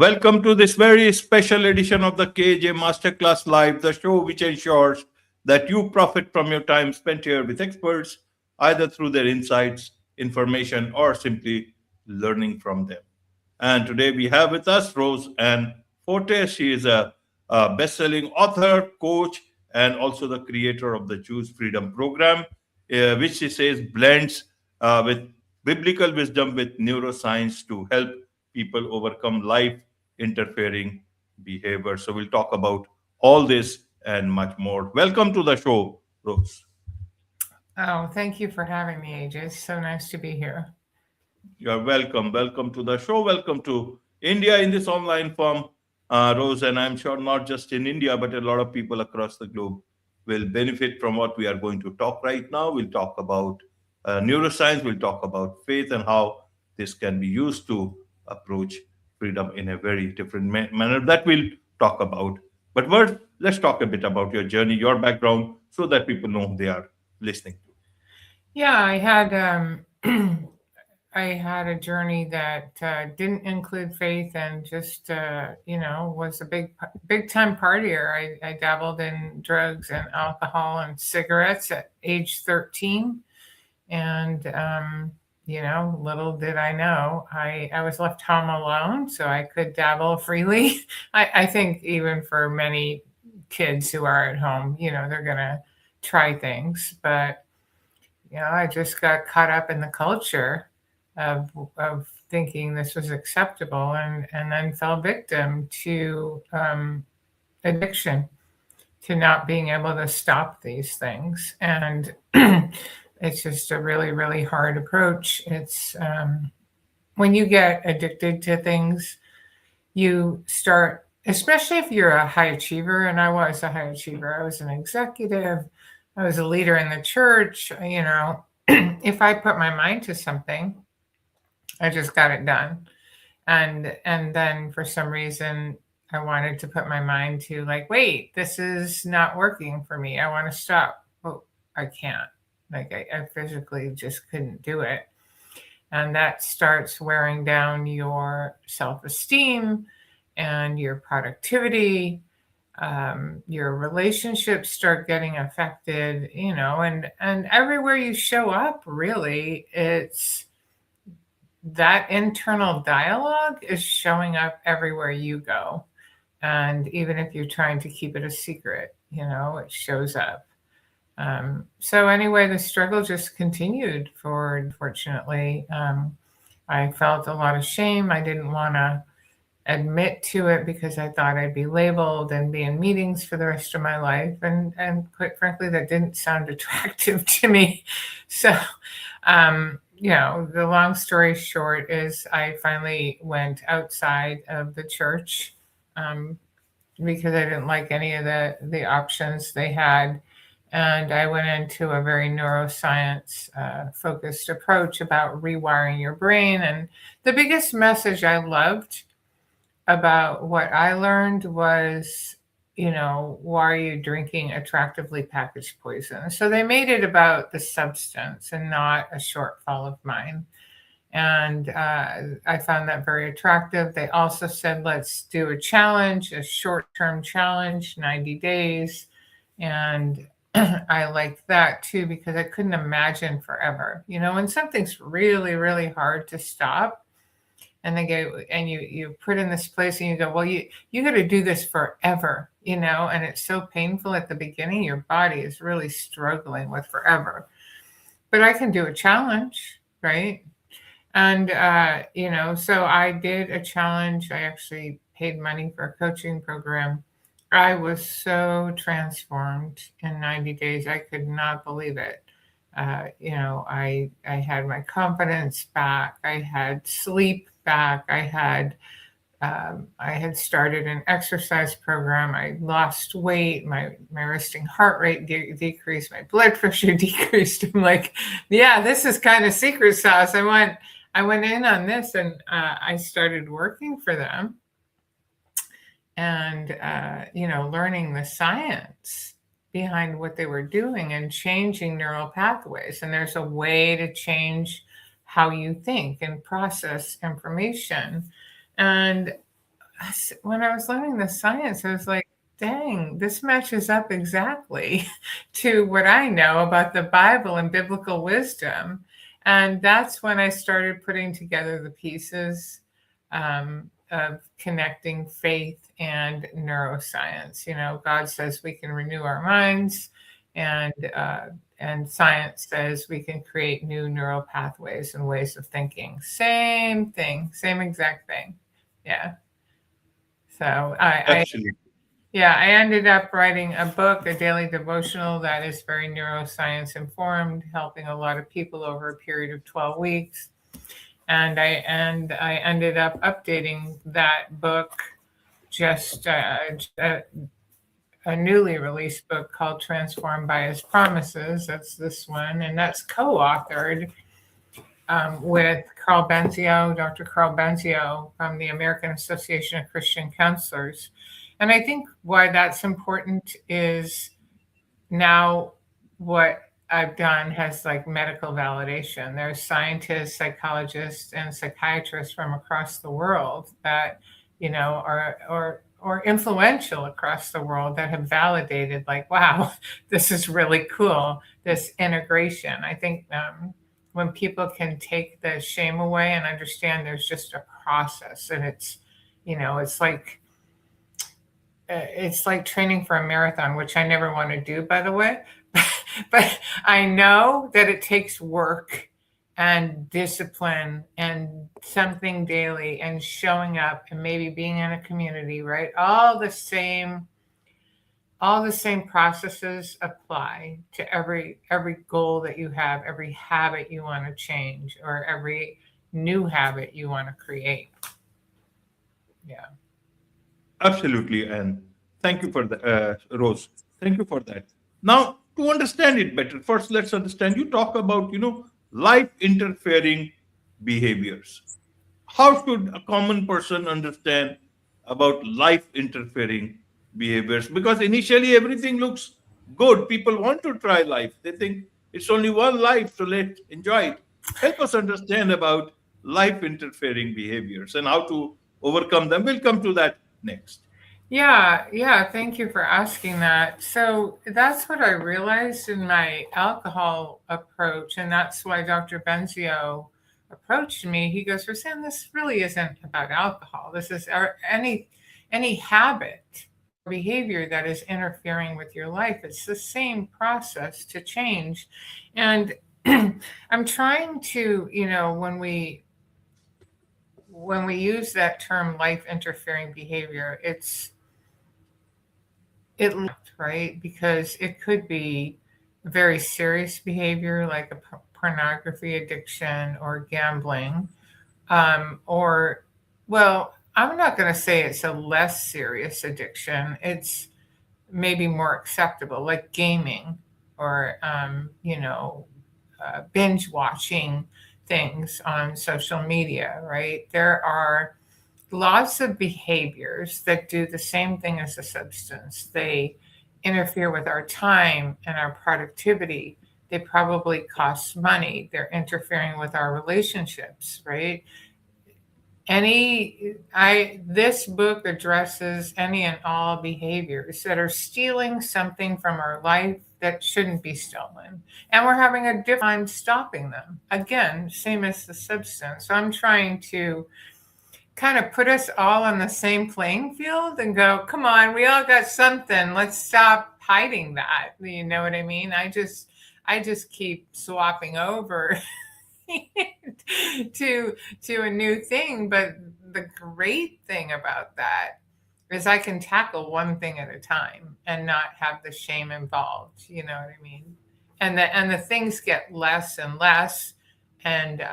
Welcome to this very special edition of the KJ Masterclass Live, the show which ensures that you profit from your time spent here with experts, either through their insights, information, or simply learning from them. And today we have with us Rose Ann Forte. She is a best-selling author, coach, and also the creator of the Choose Freedom program, which she says blends with biblical wisdom with neuroscience to help people overcome life interfering behavior. So we'll talk about all this and much more. Welcome to the show, Rose. Oh, thank you for having me, AJ. It's so nice to be here. You're welcome. Welcome to the show. Welcome to India in this online form, Rose. And I'm sure not just in India, but a lot of people across the globe will benefit from what we are going to talk right now. We'll talk about neuroscience, we'll talk about faith and how this can be used to approach freedom in a very different manner that we'll talk about. But first, let's talk a bit about your journey, your background, so that people know who they are listening to. Yeah, I had I had a journey that didn't include faith and just was a big time partier. I dabbled in drugs and alcohol and cigarettes at age 13, and little did I know I was left home alone, so I could dabble freely. I think even for many kids who are at home, they're gonna try things, but I just got caught up in the culture of thinking this was acceptable, and then fell victim to addiction, to not being able to stop these things. And it's just a really, really hard approach. It's when you get addicted to things, you start, especially if you're a high achiever, and I was a high achiever. I was an executive. I was a leader in the church. If I put my mind to something, I just got it done. And then for some reason, I wanted to put my mind to, like, wait, this is not working for me. I want to stop. But I can't. Like, I physically just couldn't do it. And that starts wearing down your self-esteem and your productivity. Your relationships start getting affected, and everywhere you show up, really, it's that internal dialogue is showing up everywhere you go. And even if you're trying to keep it a secret, it shows up. So anyway, the struggle just continued forward. Unfortunately, I felt a lot of shame. I didn't want to admit to it because I thought I'd be labeled and be in meetings for the rest of my life. And quite frankly, that didn't sound attractive to me. So, the long story short is I finally went outside of the church because I didn't like any of the options they had. And I went into a very neuroscience focused approach about rewiring your brain. And the biggest message I loved about what I learned was, why are you drinking attractively packaged poison? So they made it about the substance and not a shortfall of mine. And I found that very attractive. They also said, let's do a challenge, a short-term challenge, 90 days. And I liked that too, because I couldn't imagine forever. When something's really, really hard to stop, and they go, and you put in this place and you go, well, you got to do this forever, and it's so painful at the beginning. Your body is really struggling with forever. But I can do a challenge, right? And, so I did a challenge. I actually paid money for a coaching program. I was so transformed in 90 days. I could not believe it. I had my confidence back. I had sleep back. I had started an exercise program. I lost weight. My resting heart rate decreased. My blood pressure decreased. I'm like, yeah, this is kind of secret sauce. I went in on this, and I started working for them, and learning the science behind what they were doing and changing neural pathways. And there's a way to change how you think and process information. And when I was learning the science, I was like, dang, this matches up exactly to what I know about the Bible and biblical wisdom. And that's when I started putting together the pieces of connecting faith and neuroscience. You know, God says we can renew our minds, and science says we can create new neural pathways and ways of thinking. Same thing, same exact thing. Yeah. So Absolutely. I ended up writing a book, a daily devotional that is very neuroscience informed, helping a lot of people over a period of 12 weeks. And I ended up updating that book, just a newly released book called Transformed by His Promises. That's this one, and that's co-authored with Carl Benzio, Dr. Carl Benzio from the American Association of Christian Counselors. And I think why that's important is now what I've done has like medical validation. There's scientists, psychologists, and psychiatrists from across the world that, you know, or influential across the world that have validated, like, wow, this is really cool, this integration. I think when people can take the shame away and understand there's just a process, and it's, you know, it's like training for a marathon, which I never want to do, by the way. But I know that it takes work and discipline and something daily and showing up and maybe being in a community, right? All the same processes apply to every goal that you have, every habit you want to change, or every new habit you want to create. Yeah. Absolutely, and thank you for the Rose. Thank you for that. Now, to understand it better, first let's understand. You talk about life interfering behaviors. How should a common person understand about life interfering behaviors? Because initially everything looks good. People want to try life. They think it's only one life, so let's enjoy it. Help us understand about life interfering behaviors and how to overcome them. We'll come to that next. Yeah. Thank you for asking that. So that's what I realized in my alcohol approach. And that's why Dr. Benzio approached me. He goes, Roseanne, this really isn't about alcohol. This is any habit or behavior that is interfering with your life. It's the same process to change. And I'm trying to, when we use that term life interfering behavior, it right, because it could be very serious behavior like a pornography addiction or gambling, or, well, I'm not going to say it's a less serious addiction. It's maybe more acceptable, like gaming, or binge watching things on social media, right? There are lots of behaviors that do the same thing as a substance. They interfere with our time and our productivity. They probably cost money. They're interfering with our relationships, right? This book addresses any and all behaviors that are stealing something from our life that shouldn't be stolen. And we're having a difficult time stopping them. Again, same as the substance. So I'm trying to kind of put us all on the same playing field and go, come on, we all got something. Let's stop hiding that. You know what I mean? I just keep swapping over to a new thing. But the great thing about that is I can tackle one thing at a time and not have the shame involved. You know what I mean? And the things get less and less, and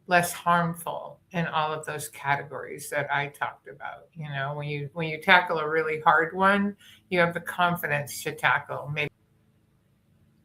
less harmful in all of those categories that I talked about. You know, when you tackle a really hard one, you have the confidence to tackle maybe.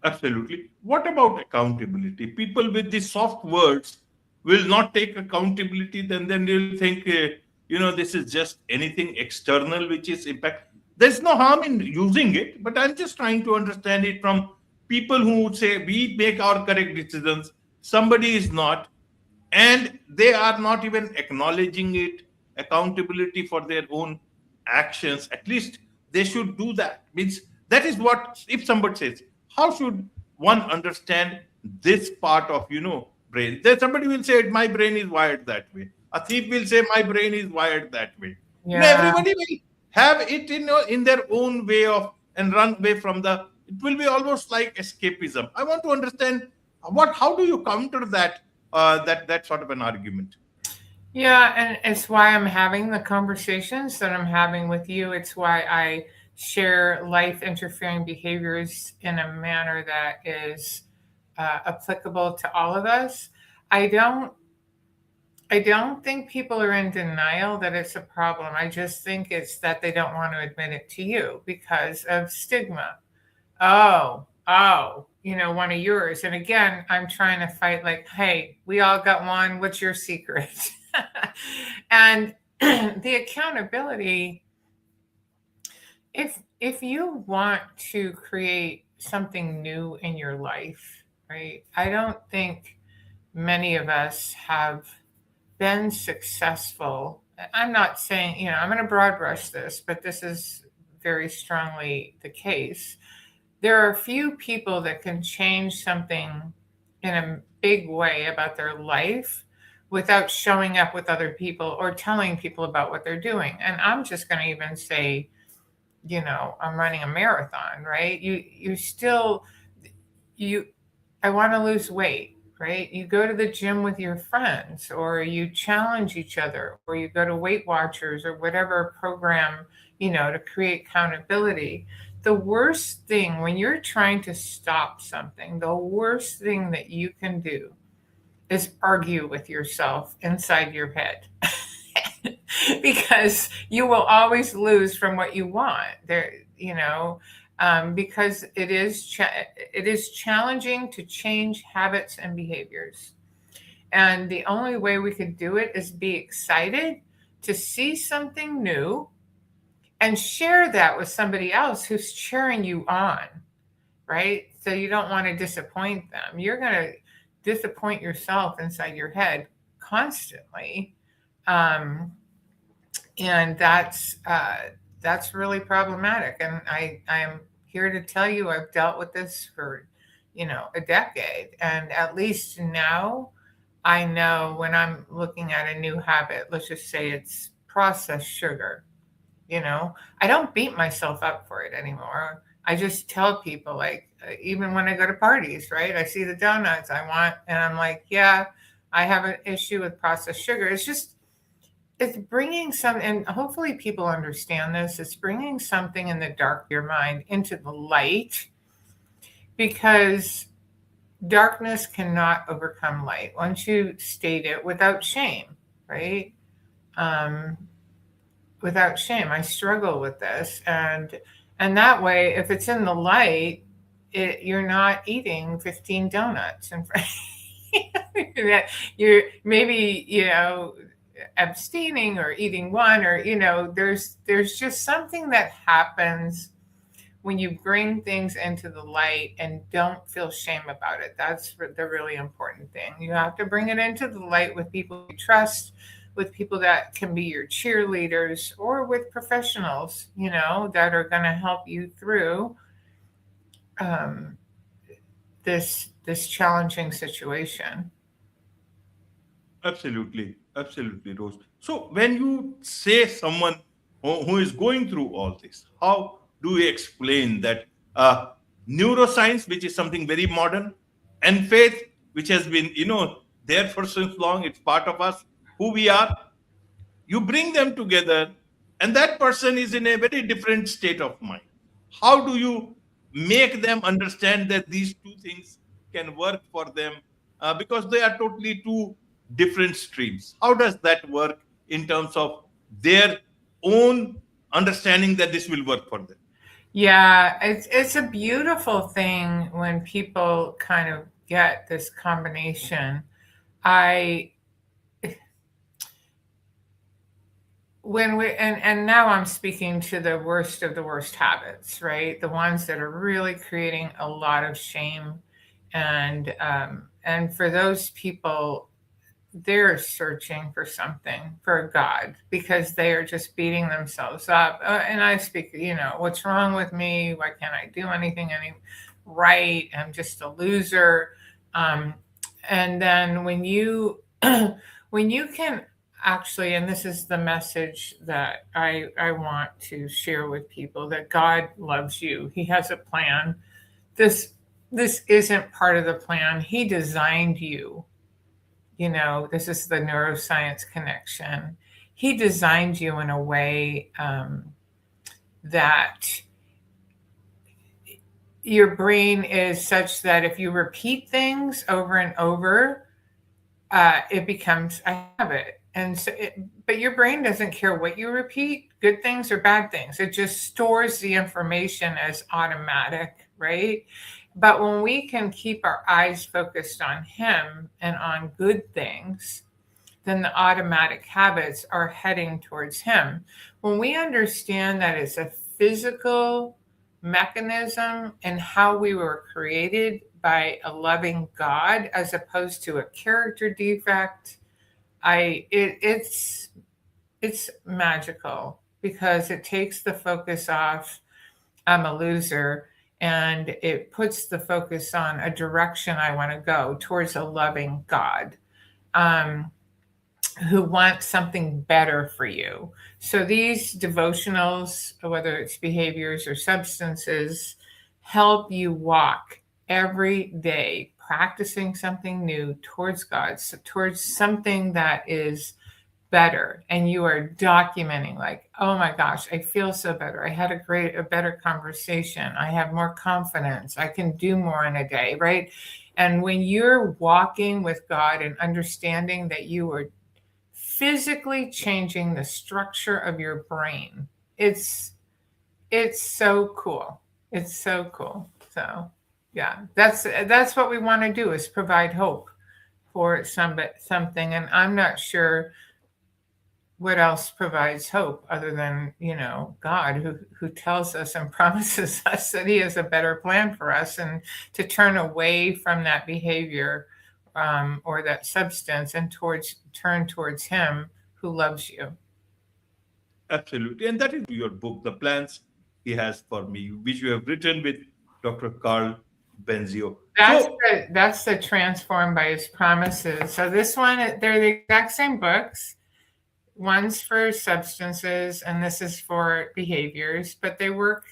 Absolutely. What about accountability? People with the soft words will not take accountability, then they'll think, this is just anything external which is impact. There's no harm in using it, but I'm just trying to understand it from people who would say we make our correct decisions, somebody is not, and they are not even acknowledging it. accountability for their own actions, at least they should do that. Means that is what, if somebody says, how should one understand this part of brain? Then somebody will say, my brain is wired that way. A thief will say, my brain is wired that way. Yeah. Everybody will have it in their own way of, and run away from the, it will be almost like escapism. I want to understand how do you counter that, that sort of an argument? Yeah, and it's why I'm having the conversations that I'm having with you. It's why I share life interfering behaviors in a manner that is applicable to all of us. I don't I don't think people are in denial that it's a problem. I just think it's that they don't want to admit it to you because of stigma. One of yours. And again, I'm trying to fight like, hey, we all got one. What's your secret? And the accountability, if you want to create something new in your life, right? I don't think many of us have been successful. I'm not saying, I'm going to broad brush this, but this is very strongly the case. There are a few people that can change something in a big way about their life without showing up with other people or telling people about what they're doing. And I'm just going to even say, I'm running a marathon, right? I want to lose weight, right? You go to the gym with your friends, or you challenge each other, or you go to Weight Watchers or whatever program, to create accountability. The worst thing when you're trying to stop something, the worst thing that you can do is argue with yourself inside your head. Because you will always lose from what you want there, because it is challenging to change habits and behaviors. And the only way we could do it is be excited to see something new and share that with somebody else who's cheering you on, right? So you don't want to disappoint them. You're going to disappoint yourself inside your head constantly. And that's really problematic. And I am here to tell you I've dealt with this for, a decade. And at least now I know when I'm looking at a new habit, let's just say it's processed sugar, I don't beat myself up for it anymore. I just tell people, like, even when I go to parties, right? I see the donuts I want, and I'm like, yeah, I have an issue with processed sugar. It's bringing and hopefully people understand this. It's bringing something in the dark of your mind into the light, because darkness cannot overcome light once you state it without shame, right? Without shame. I struggle with this, and that way, if it's in the light, you're not eating 15 donuts in front. You're maybe abstaining or eating one, or there's just something that happens when you bring things into the light and don't feel shame about it. That's the really important thing. You have to bring it into the light with people you trust, with people that can be your cheerleaders, or with professionals, that are going to help you through this challenging situation. Absolutely, absolutely, Rose. So, when you say someone who is going through all this, how do you explain that neuroscience, which is something very modern, and faith, which has been, there for since long, it's part of us, who we are, you bring them together, and that person is in a very different state of mind. How do you make them understand that these two things can work for them, because they are totally two different streams? How does that work in terms of their own understanding that this will work for them? Yeah, it's a beautiful thing when people kind of get this combination. I when we and now I'm speaking to the worst of the worst habits, right? The ones that are really creating a lot of shame, and for those people, they're searching for something, for a God, because they are just beating themselves up. And I speak, what's wrong with me? Why can't I do anything right? I'm just a loser. Um, and then when you when you can actually, and this is the message that I want to share with people, that God loves you. He has a plan. This isn't part of the plan. He designed you. This is the neuroscience connection. He designed you in a way that your brain is such that if you repeat things over and over, it becomes a habit. And so, but your brain doesn't care what you repeat, good things or bad things. It just stores the information as automatic, right? But when we can keep our eyes focused on Him and on good things, then the automatic habits are heading towards Him. When we understand that it's a physical mechanism and how we were created by a loving God as opposed to a character defect, it's magical, because it takes the focus off I'm a loser, and it puts the focus on a direction I want to go towards a loving God. Who wants something better for you. So these devotionals, whether it's behaviors or substances, help you walk every day practicing something new towards God, so towards something that is better. And you are documenting, like, oh my gosh, I feel so better. I had a better conversation. I have more confidence. I can do more in a day, right? And when you're walking with God and understanding that you are physically changing the structure of your brain, it's so cool. It's so cool. So yeah, that's what we want to do, is provide hope for something. And I'm not sure what else provides hope other than God, who tells us and promises us that He has a better plan for us, and to turn away from that behavior or that substance and turn towards Him who loves you. Absolutely. And that is your book, The Plans He Has for Me, which you have written with Dr. Carl Benzio. That's the Transformed by His Promises. So this one, they're the exact same books. One's for substances and this is for behaviors, but they work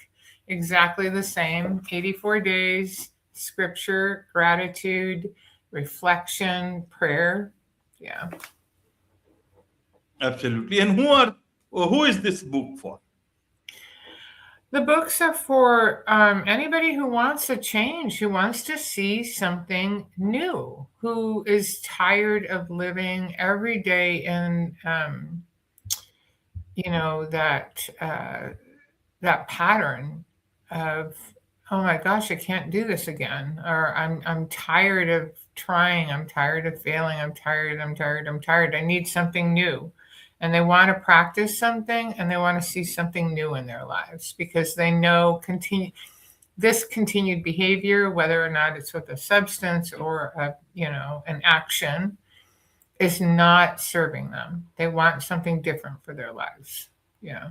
exactly the same. 84 days, scripture, gratitude, reflection, prayer. Yeah. Absolutely. And who is this book for? The books are for anybody who wants to change, who wants to see something new, who is tired of living every day in, that pattern of, oh my gosh, I can't do this again, or I'm tired of trying, I'm tired of failing, I'm tired, I need something new. And they want to practice something, and they want to see something new in their lives, because they know this continued behavior, whether or not it's with a substance or an action, is not serving them. They want something different for their lives. Yeah.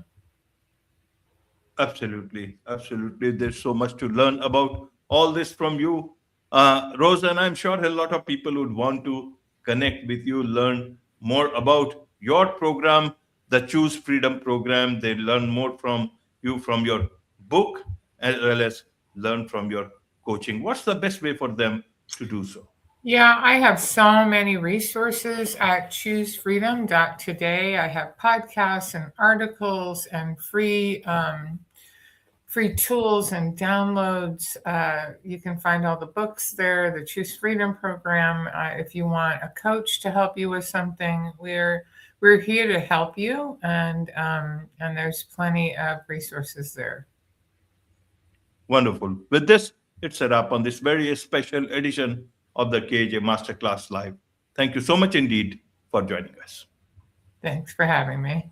Absolutely. Absolutely. There's so much to learn about all this from you, Rose. And I'm sure a lot of people would want to connect with you, learn more about your program, the Choose Freedom program. They learn more from you from your book, as well as learn from your coaching. What's the best way for them to do so? Yeah, I have so many resources at choosefreedom.today. I have podcasts and articles and free tools and downloads. You can find all the books there, the Choose Freedom program. If you want a coach to help you with something, we're here to help you, and there's plenty of resources there. Wonderful. With this, it's a wrap on this very special edition of the KJ Masterclass Live. Thank you so much indeed for joining us. Thanks for having me.